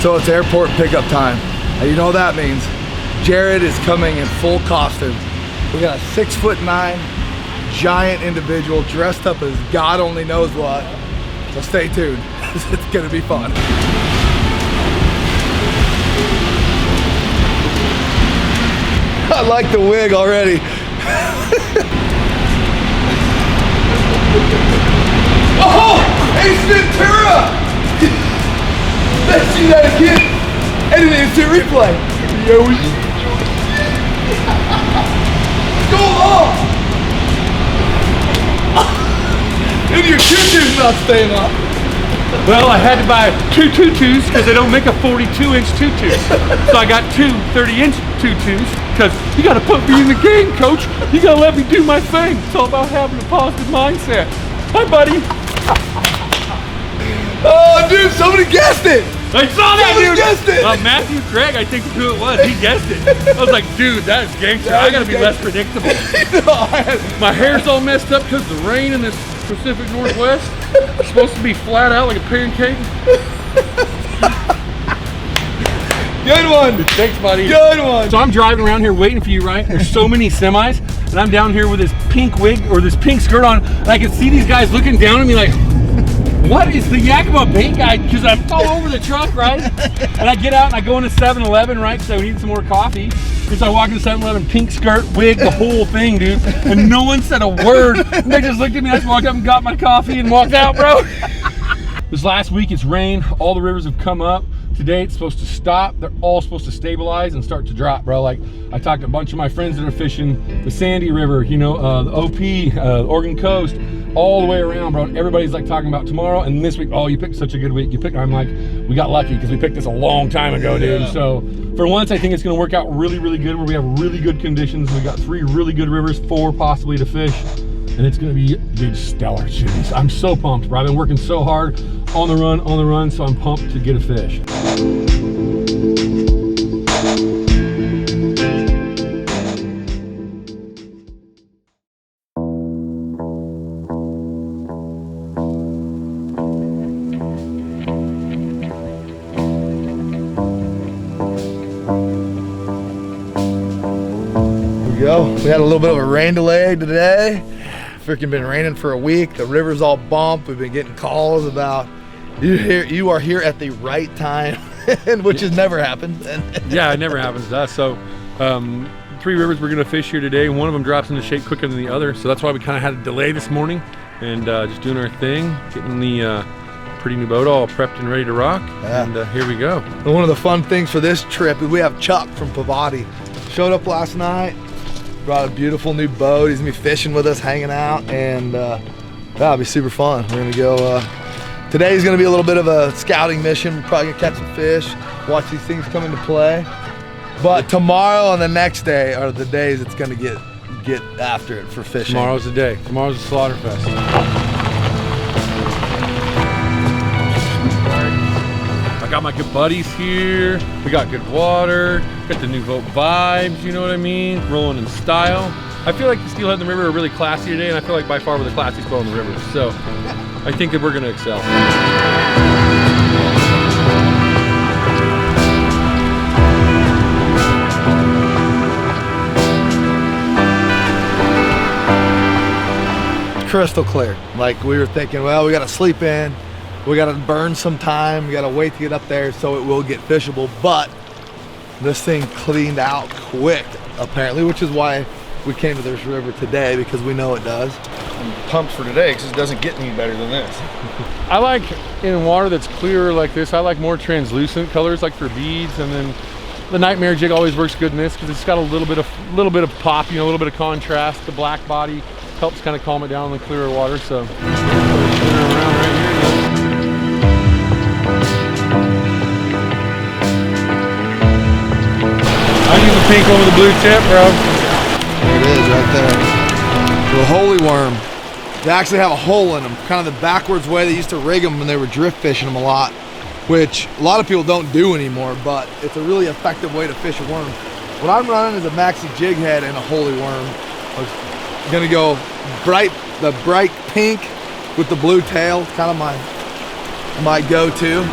So it's airport pickup time. And you know what that means. Jarod is coming in full costume. We got a 6'9" giant individual dressed up as God only knows what. So stay tuned. It's gonna be fun. I like the wig already. Oh, Ace Ventura! Let's see that again. And an instant replay. Yo, go on! And your tutu's not staying on. Well, I had to buy 2 tutus because they don't make a 42-inch tutu. So I got 2 30-inch tutus because you got to put me in the game, coach. You got to let me do my thing. It's all about having a positive mindset. Hi, buddy. Oh, dude, somebody guessed it. I saw that, somebody dude. Guessed it. Matthew Craig, I think who it was. He guessed it. I was like, dude, that is gangster. I got to be less predictable. My hair's all messed up because of the rain in this Pacific Northwest. It's supposed to be flat out like a pancake. Good one. Thanks, buddy. Good one. So I'm driving around here waiting for you, right? There's so many semis, and I'm down here with this pink wig or this pink skirt on, and I can see these guys looking down at me like, what is the Yakima paint guy? Because I'm all over the truck, right? And I get out and I go into 7-Eleven, right? So I need some more coffee. So I walk into 7-Eleven, pink skirt, wig, the whole thing, dude. And no one said a word. And they just looked at me. I just walked up and got my coffee and walked out, bro. This last week it's rained. All the rivers have come up. Today it's supposed to stop. They're all supposed to stabilize and start to drop, bro. Like I talked to a bunch of my friends that are fishing the Sandy River, you know, the OP, Oregon coast, all the way around, bro. Everybody's like talking about tomorrow and this week. Oh, you picked such a good week. You picked. I'm like, we got lucky because we picked this a long time ago, dude. Yeah. So for once, I think it's going to work out really, really good. Where we have really good conditions. We got 3 really good rivers, 4 possibly to fish. And it's gonna be dude, stellar. Jeez, I'm so pumped, bro. I've been working so hard on the run, so I'm pumped to get a fish. Here we go. We had a little bit of a rain delay today. Freaking been raining for a week. The river's all bumped. We've been getting calls about you are here at the right time, which has never happened. Yeah, it never happens to us. So 3 rivers we're gonna fish here today. One of them drops into shape quicker than the other, so that's why we kind of had a delay this morning and just doing our thing, getting the pretty new boat all prepped and ready to rock. Yeah. And here we go. And one of the fun things for this trip is we have Chuck from Pavati. Showed up last night. Brought a beautiful new boat. He's gonna be fishing with us, hanging out, and that'll be super fun. We're gonna go, today's gonna be a little bit of a scouting mission. We're probably gonna catch some fish, watch these things come into play. But tomorrow and the next day are the days it's gonna get after it for fishing. Tomorrow's the day. Tomorrow's the slaughter fest. I got my good buddies here. We got good water. Got the new boat vibes, you know what I mean? Rolling in style. I feel like the Steelhead and the river are really classy today, and I feel like by far we're the classiest boat on the river. So I think that we're gonna excel. Crystal clear. Like we were thinking, well, we gotta sleep in. We gotta burn some time. We gotta wait to get up there so it will get fishable. But this thing cleaned out quick, apparently, which is why we came to this river today, because we know it does. I'm pumped for today because it doesn't get any better than this. I like in water that's clearer like this. I like more translucent colors, like for beads, and then the nightmare jig always works good in this because it's got a little bit of pop, you know, a little bit of contrast. The black body helps kind of calm it down in the clearer water. So I use the pink one with the blue tip, bro. There it is, right there. The holy worm. They actually have a hole in them, kind of the backwards way they used to rig them when they were drift fishing them a lot, which a lot of people don't do anymore, but it's a really effective way to fish a worm. What I'm running is a maxi jig head and a holy worm. I'm gonna go the bright pink with the blue tail, kind of my go-to.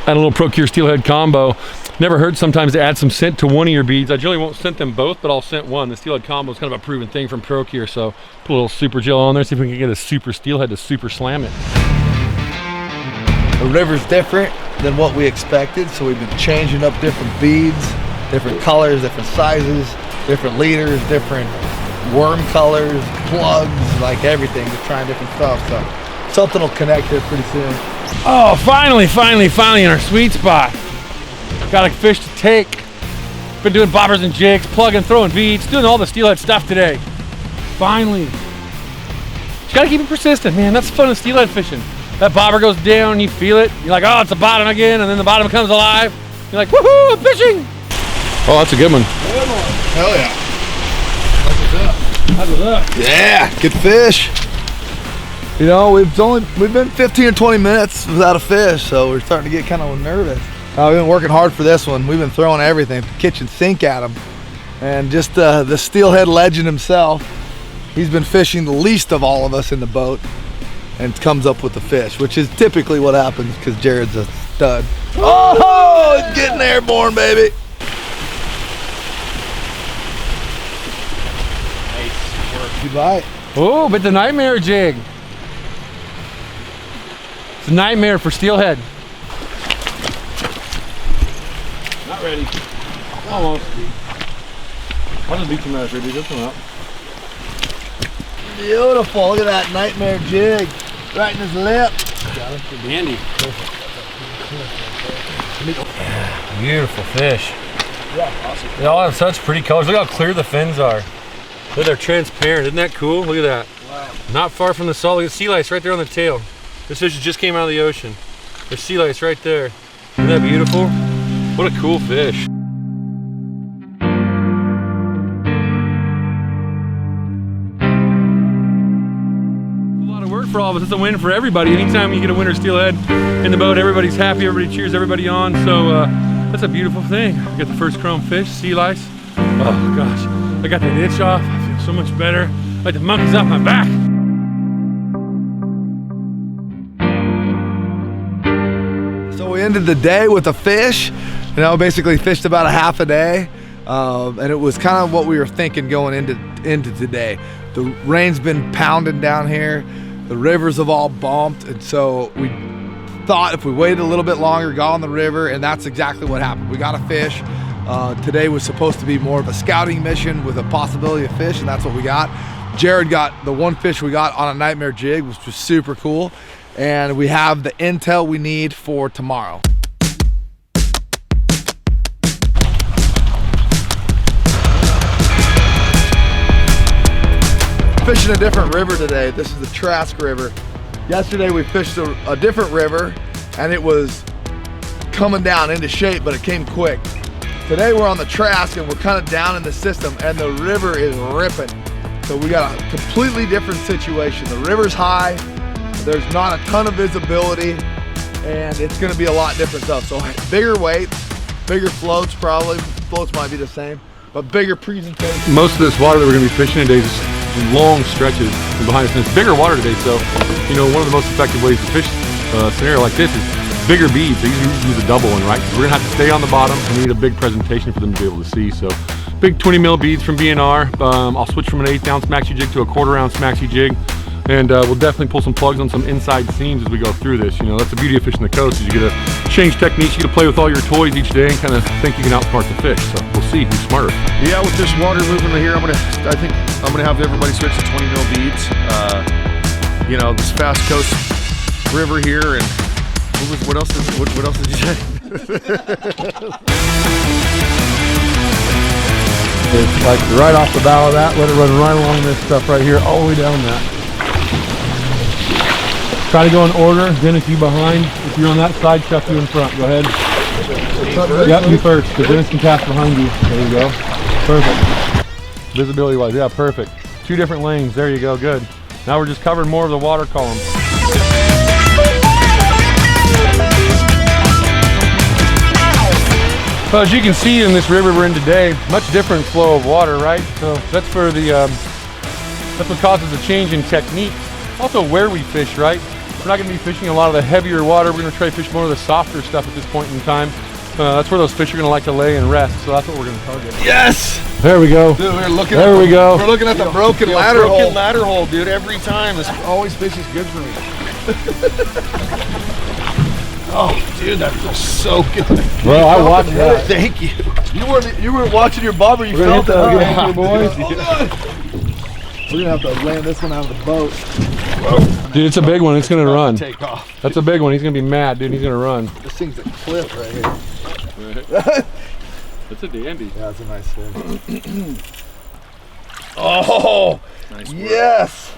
Add a little Procure Steelhead combo. Never hurts sometimes to add some scent to one of your beads. I generally won't scent them both, but I'll scent one. The Steelhead combo is kind of a proven thing from Procure, so put a little super gel on there, see if we can get a super Steelhead to super slam it. The river's different than what we expected, so we've been changing up different beads, different colors, different sizes, different leaders, different worm colors, plugs, like everything, just trying different stuff. So something will connect here pretty soon. Oh, finally in our sweet spot. Got a fish to take. Been doing bobbers and jigs, plugging, throwing beads, doing all the Steelhead stuff today. Finally. You gotta keep it persistent, man. That's the fun of Steelhead fishing. That bobber goes down, you feel it. You're like, oh, it's the bottom again, and then the bottom comes alive. You're like, woohoo, I'm fishing. Oh, that's a good one. Good one. Hell yeah. That's what's up. Yeah, good fish. You know, we've been 15 or 20 minutes without a fish, so we're starting to get kind of nervous. We've been working hard for this one. We've been throwing everything, kitchen sink at him. And just the Steelhead legend himself, he's been fishing the least of all of us in the boat and comes up with the fish, which is typically what happens because Jarod's a stud. Oh, it's getting airborne, baby. Nice work. Good bite. Oh, but the nightmare jig. It's a nightmare for Steelhead. Not ready. Almost. I'll just beat some out, dude. This one up. Beautiful. Look at that nightmare jig. Right in his lip. Got it. Dandy. Beautiful fish. Yeah, awesome. They all have such pretty colors. Look how clear the fins are. Look, they're transparent. Isn't that cool? Look at that. Wow. Not far from the solid. Look at sea lice right there on the tail. This fish just came out of the ocean. There's sea lice right there. Isn't that beautiful? What a cool fish. A lot of work for all of us. It's a win for everybody. Anytime you get a winter Steelhead in the boat, everybody's happy, everybody cheers everybody on. So that's a beautiful thing. We got the first chrome fish, sea lice. Oh gosh, I got that itch off. I feel so much better. Like the monkey's off my back. So we ended the day with a fish. You know, basically fished about a half a day, and it was kind of what we were thinking going into today. The rain's been pounding down here, the rivers have all bumped, and so we thought if we waited a little bit longer, got on the river, and that's exactly what happened. We got a fish. Today was supposed to be more of a scouting mission with a possibility of fish, and that's what we got. Jarod got the one fish we got on a nightmare jig, which was super cool, and we have the intel we need for tomorrow. Fishing a different river today. This is the Trask River. Yesterday we fished a different river and it was coming down into shape, but it came quick. Today we're on the Trask and we're kind of down in the system and the river is ripping. So we got a completely different situation. The river's high, there's not a ton of visibility, and it's gonna be a lot different stuff. So bigger weights, bigger floats probably. Floats might be the same, but bigger presentation. Most of this water that we're gonna be fishing today is long stretches behind us, and it's bigger water today. So, you know, one of the most effective ways to fish a scenario like this is bigger beads. They usually use a double one, right? We're gonna have to stay on the bottom, and we need a big presentation for them to be able to see. So, big 20 mil beads from B&R. I'll switch from an 1/8 ounce maxi jig to a 1/4 ounce maxi jig. And we'll definitely pull some plugs on some inside seams as we go through this. You know, that's the beauty of fishing the coast, is you get to change techniques, you get to play with all your toys each day and kind of think you can outsmart the fish. So we'll see who's smarter. Yeah, with this water movement here, I think I'm gonna have everybody switch to 20 mil beads. You know, this fast coast river here, and what else did you say? It's like right off the bow of that, let it run right along this stuff right here, all the way down that. Try to go in order. Dennis, you behind. If you're on that side, Chuck, you in front. Go ahead. Yep, you first, because Dennis can cast behind you. There you go. Perfect. Visibility wise, yeah, perfect. 2 different lanes. There you go, good. Now we're just covering more of the water column. So as you can see in this river we're in today, much different flow of water, right? So that's for the, that's what causes a change in technique. Also where we fish, right? We're not going to be fishing a lot of the heavier water. We're going to try to fish more of the softer stuff at this point in time. That's where those fish are going to like to lay and rest, so that's what we're going to target. Yes! There we go. Dude, we're looking there we go. We're looking at the broken ladder hole. Broken ladder hole, dude, every time. This always fish is good for me. Oh, dude, that feels so good. Well, I watched that. Thank you. You weren't watching your bobber, you felt it. Thank you, boys. We're gonna have to land this one out of the boat. Dude, it's a big one. It's gonna run. Take off. That's a big one. He's gonna be mad, dude. He's gonna run. This thing's a cliff right here. That's a dandy. Yeah, that's a nice fish. Oh, Nice work. yes.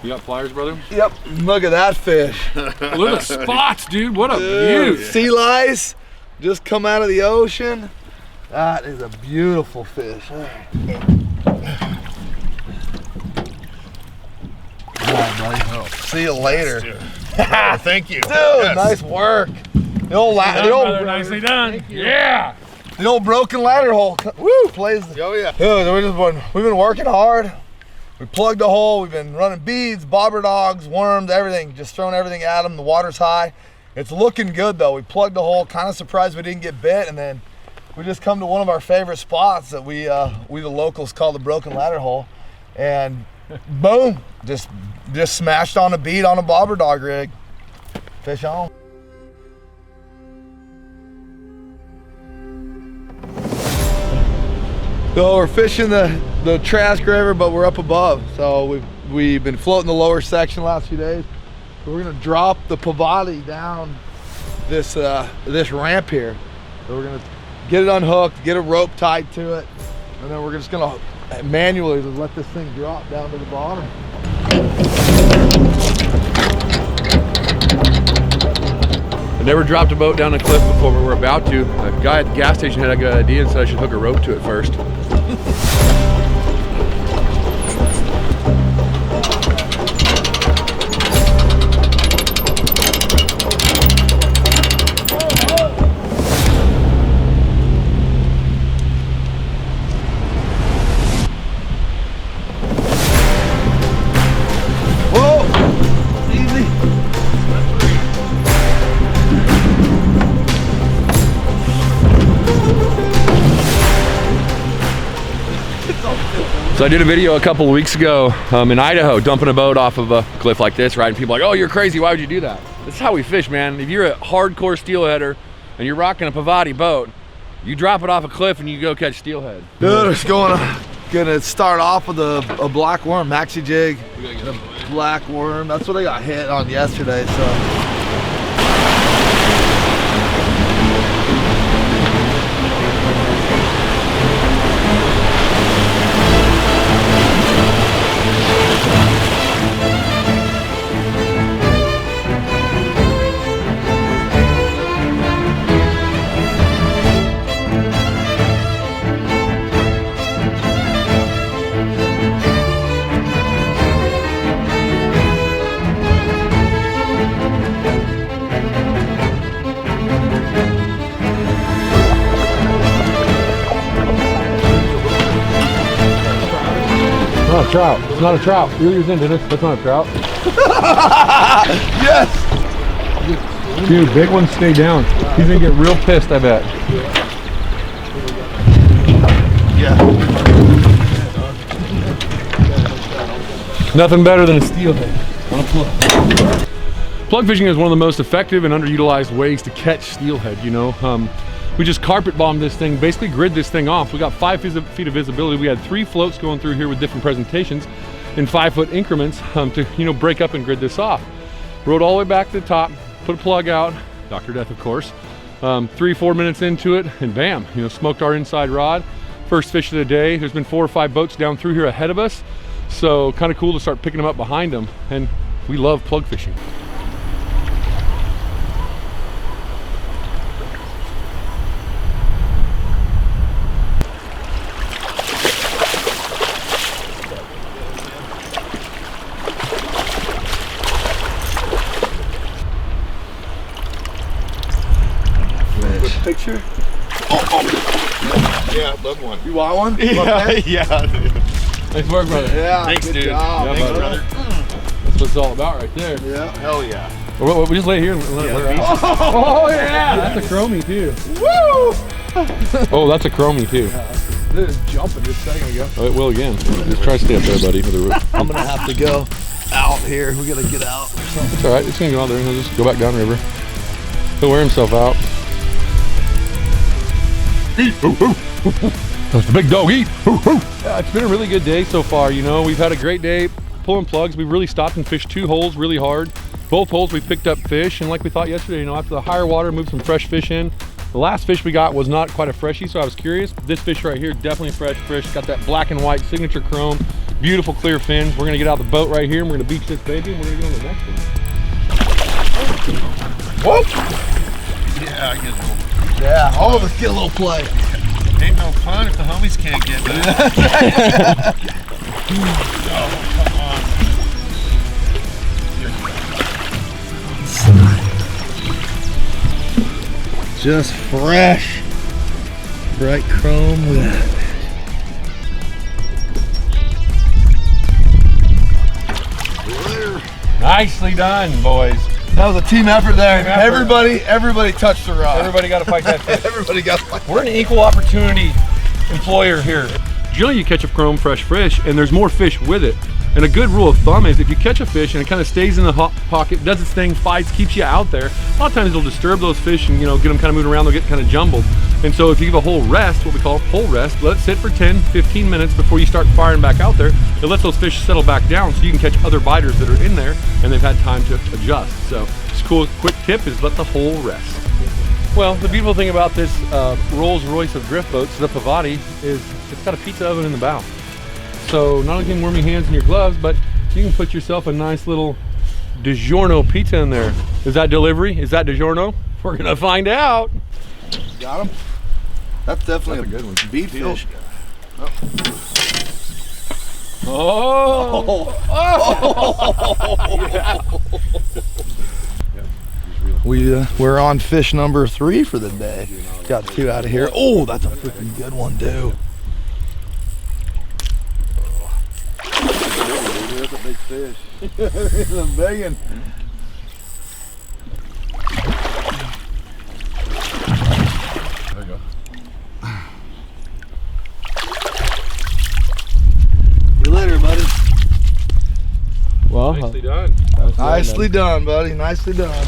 You got pliers, brother? Yep. Look at that fish. Look at the spots, dude. What a view. Sea lice just come out of the ocean. That is a beautiful fish. All right, buddy. Oh, see you later. Oh, thank you. Dude, Yes. nice work. The old, Nicely done. Yeah. the old broken ladder hole. Woo, plays. Oh, yeah. Dude, we've been working hard. We plugged the hole. We've been running beads, bobber dogs, worms, everything. Just throwing everything at them. The water's high. It's looking good though. We plugged the hole. Kind of surprised we didn't get bit, and then we just come to one of our favorite spots that we the locals call the broken ladder hole, and boom, just smashed on a bead on a bobber dog rig. Fish on. So we're fishing the Trask River, but we're up above. So we've been floating the lower section the last few days. So we're gonna drop the Pavati down this ramp here. So we're gonna get it unhooked, get a rope tied to it, and then we're just gonna manually let this thing drop down to the bottom. I never dropped a boat down a cliff before, but we're about to. A guy at the gas station had a good idea and said I should hook a rope to it first. So I did a video a couple of weeks ago in Idaho, dumping a boat off of a cliff like this, right? And people are like, oh, you're crazy, why would you do that? This is how we fish, man. If you're a hardcore steelheader and you're rocking a Pavati boat, you drop it off a cliff and you go catch steelhead. Dude, it's gonna start off with a black worm, maxi jig, a black worm. That's what I got hit on yesterday, so. Not a trout. It's not a trout. Reel yours in, Dennis. That's not a trout. Yes! Dude, big ones stay down. He's gonna get real pissed, I bet. Yeah. Nothing better than a steelhead on a plug. Plug fishing is one of the most effective and underutilized ways to catch steelhead, you know. We just carpet bombed this thing, basically grid this thing off. We got 5 feet of visibility. We had 3 floats going through here with different presentations in 5-foot increments to, you know, break up and grid this off. Rode all the way back to the top, put a plug out, Dr. Death of course. 3-4 minutes into it and bam, you know, smoked our inside rod. First fish of the day. There's been 4 or 5 boats down through here ahead of us. So kind of cool to start picking them up behind them. And we love plug fishing. Picture? Yeah, I'd love one. You want one? Yeah, yeah. Nice work, brother. Yeah. Thanks, good dude. job. Thanks, buddy. brother. That's what it's all about right there. Yeah. Hell yeah. We just lay here and let it wear out. Oh yeah, that's a chromie too. Woo! Oh, that's a chromie too. It was jumping just a second ago. Oh, it will again. Just try to stay up there, buddy, with the roof. I'm gonna have to go out here. We gotta get out or something. It's all right. It's gonna go out there. He'll just go back downriver. He'll wear himself out. Eat. That's the big dog. Eat. Yeah, it's been a really good day so far. You know, we've had a great day pulling plugs. We've really stopped and fished 2 holes really hard. Both holes we picked up fish, and like we thought yesterday, you know, after the higher water, moved some fresh fish in. The last fish we got was not quite a freshie, so I was curious. This fish right here, definitely fresh fish. Got that black and white signature chrome, beautiful clear fins. We're gonna get out the boat right here, and we're gonna beach this baby, and we're gonna get on the next one. Whoop! Yeah, I get a little. Yeah, all of us get a little play. Ain't no fun if the homies can't get that. Oh, come on. Just fresh, bright chrome with that. Nicely done, boys. That was a team effort there. Team effort. Everybody touched the rod. Everybody got to fight that fish. Everybody got to fight. We're an equal opportunity employer here. Generally, you catch a chrome fresh fish, and there's more fish with it. And a good rule of thumb is if you catch a fish and it kind of stays in the hot pocket, does its thing, fights, keeps you out there, a lot of times it'll disturb those fish and, you know, get them kind of moving around, they'll get kind of jumbled. And so if you give a whole rest, what we call whole rest, let it sit for 10, 15 minutes before you start firing back out there, it lets those fish settle back down so you can catch other biters that are in there and they've had time to adjust. So just a cool quick tip is let the whole rest. Well, the beautiful thing about this Rolls Royce of drift boats, the Pavati, is it's got a pizza oven in the bow. So not only can you warm your hands and your gloves, but you can put yourself a nice little DiGiorno pizza in there. Is that delivery? Is that DiGiorno? We're gonna find out. Got him? That's definitely a good one. Beef fish. Oh! We're on fish number 3 for the day. Got 2 out of here. Oh, that's a freaking good one, dude. That's a big fish. It's a big one. There you go. See you later, buddy. Well, Nicely done. Nicely done, buddy. Nicely done.